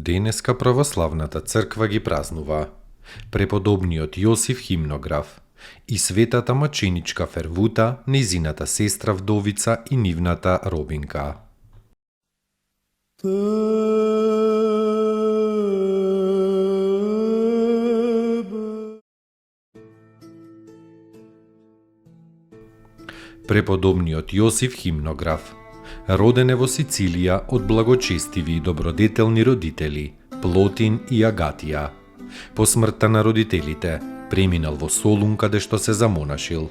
Денеска православната црква ги празнува преподобниот Јосиф Химнограф и светата маченичка Фервута, нејзината сестра вдовица и нивната робинка. Преподобниот Јосиф Химнограф роден е во Сицилија од благочестиви и добродетелни родители Плотин и Агатија. По смртта на родителите преминал во Солун каде што се замонашил.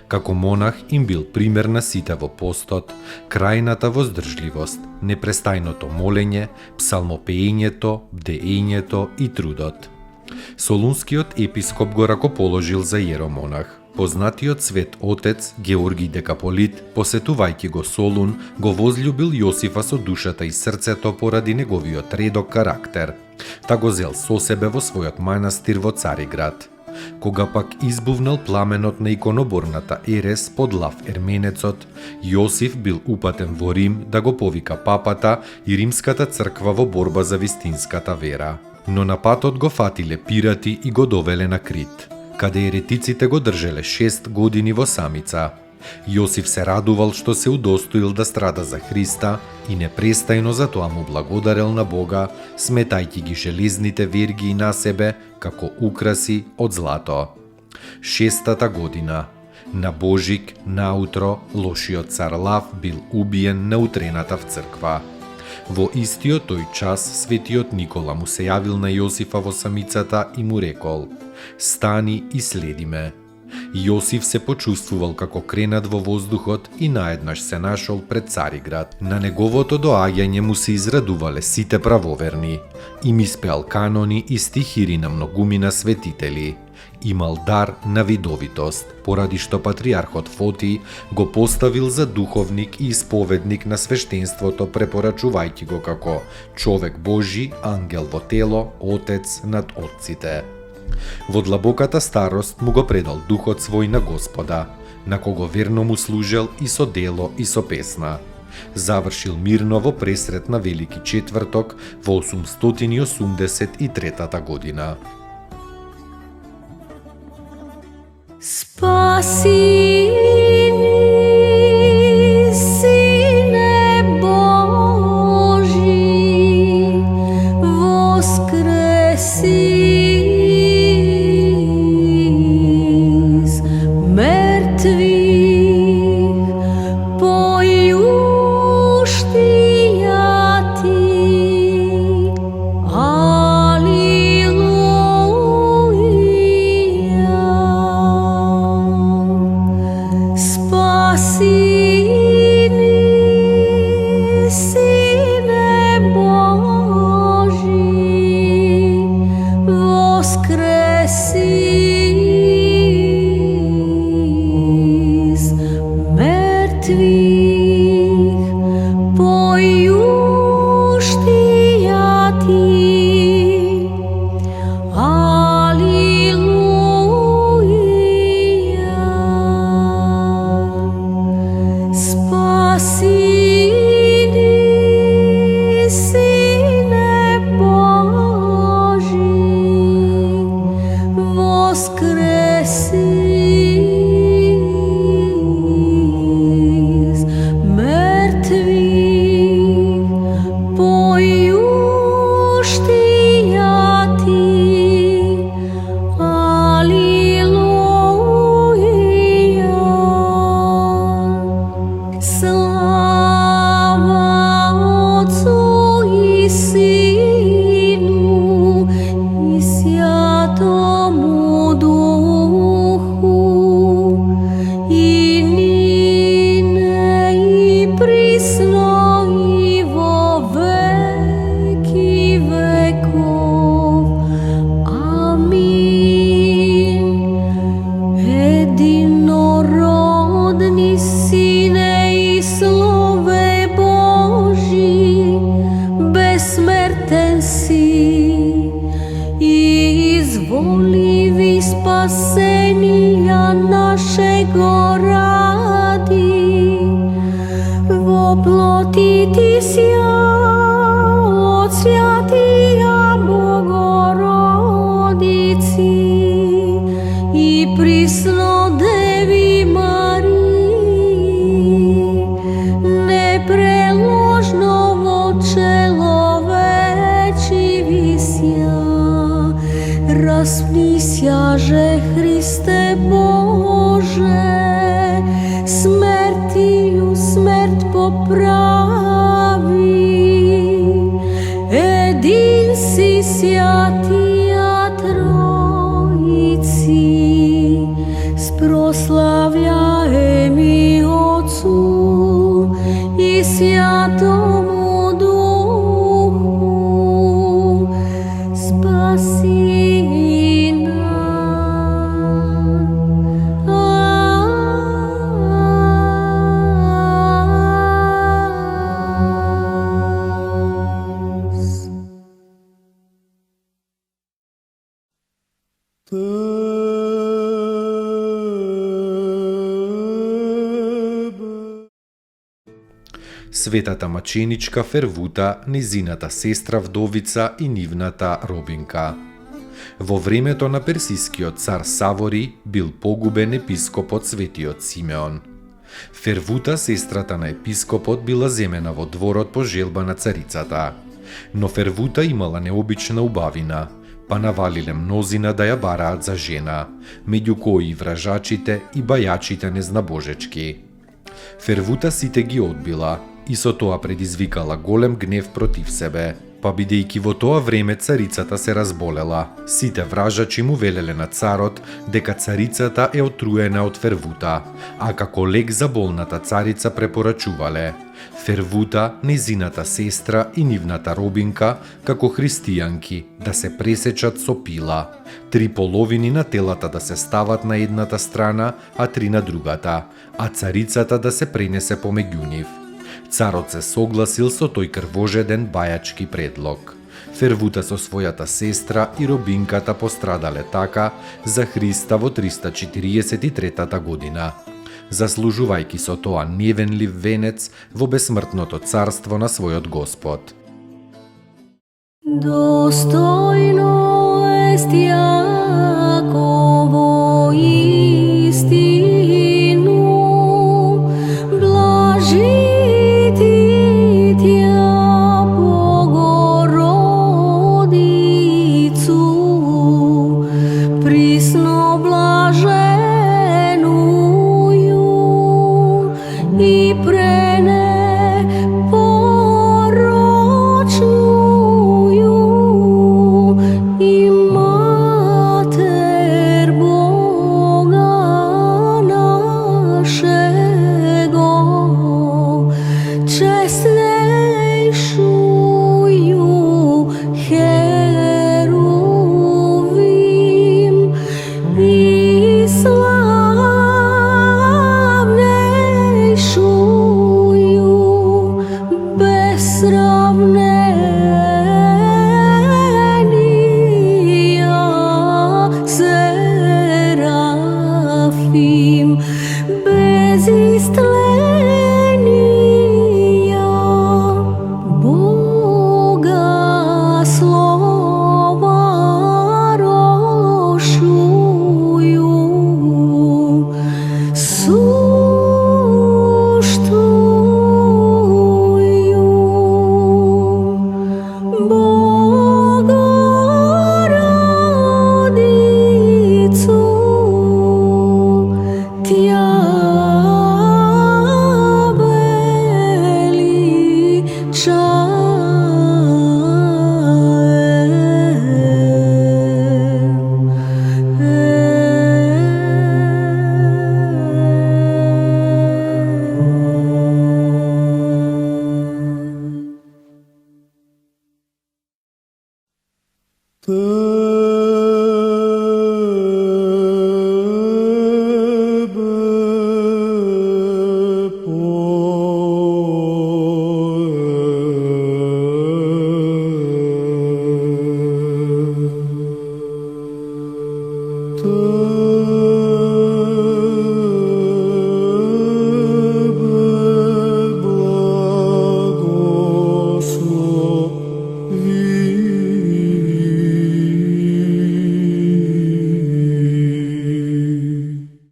Како монах им бил пример на сите во постот, крајната воздржливост, непрестајното молење, псалмопеењето, бдеењето и трудот. Солунскиот епископ го ракоположил за иеромонах. Познатиот свет отец Георги Декаполит, посетувајќи го Солун, го возљубил Јосифа со душата и срцето поради неговиот редок карактер, та го зел со себе во својот манастир во Цариград. Кога пак избувнал пламенот на иконоборната ерес под Лав Ерменецот, Јосиф бил упатен во Рим да го повика папата и римската црква во борба за вистинската вера. Но на патот го фатиле пирати и го довеле на Крит, каде еретиците го држеле 6 години во самица. Јосиф се радувал што се удостоил да страда за Христа и непрестајно за тоа му благодарел на Бога, сметајќи ги железните верги на себе како украси од злато. 6-та година. На Божик, наутро, лошиот цар Лав бил убиен на утрената в црква. Во истиот тој час светиот Никола му се јавил на Јосифа во самицата и му рекол: "Стани и следи ме." Јосиф се почувствувал како кренат во воздухот и наеднаш се нашол пред Цариград. На неговото доаѓање му се израдувале сите правоверни. Им испеал канони и стихири на многумина светители. Имал дар на видовитост, поради што патриархот Фотий го поставил за духовник и исповедник на свештенството, препорачувајќи го како човек Божи, ангел во тело, отец над отците. Во длабоката старост му го предал духот свој на Господа, на кого верно му служел и со дело и со песна. Завршил мирно во пресрет на Велики четврток во 883 година. Спаси ни, Сине Божи, воскреси из мертвих, појуш Тија Ти, Прис плотитися от святия Богородиці і присно Деві Марії, непреложно во человечі вися, распнися же Христе Боже, смертію смерть поправи, един си святия Троїці, спрославляємі Отцу і Святому Духу, спаси нас. Светата маченичка Фервута, низината сестра вдовица и нивната робинка. Во времето на персискиот цар Савори бил погубен епископот Светиот Симеон. Фервута, сестрата на епископот, била земена во дворот по желба на царицата. Но Фервута имала необична убавина, па навалиле мнозина да ја бараат за жена, меѓу кои и вражачите и бајачите незнабожечки. Фервута сите ги одбила и со тоа предизвикала голем гнев против себе, па бидејќи во тоа време царицата се разболела, сите вражачи му велеле на царот дека царицата е отруена од Фервута, а како лек за болната царица препорачувале Фервута, незината сестра и нивната робинка, како христијанки, да се пресечат со пила, 3 половини на телата да се стават на едната страна, а 3 на другата, а царицата да се пренесе помеѓу нив. Царот се согласил со тој крвожеден бајачки предлог. Фервута со својата сестра и робинката пострадале така за Христа во 343 година, заслужувајќи со тоа невенлив венец во бесмртното царство на својот Господ. Достойно ест Јаково истину, блажити тя Богородицу, присно блаженную и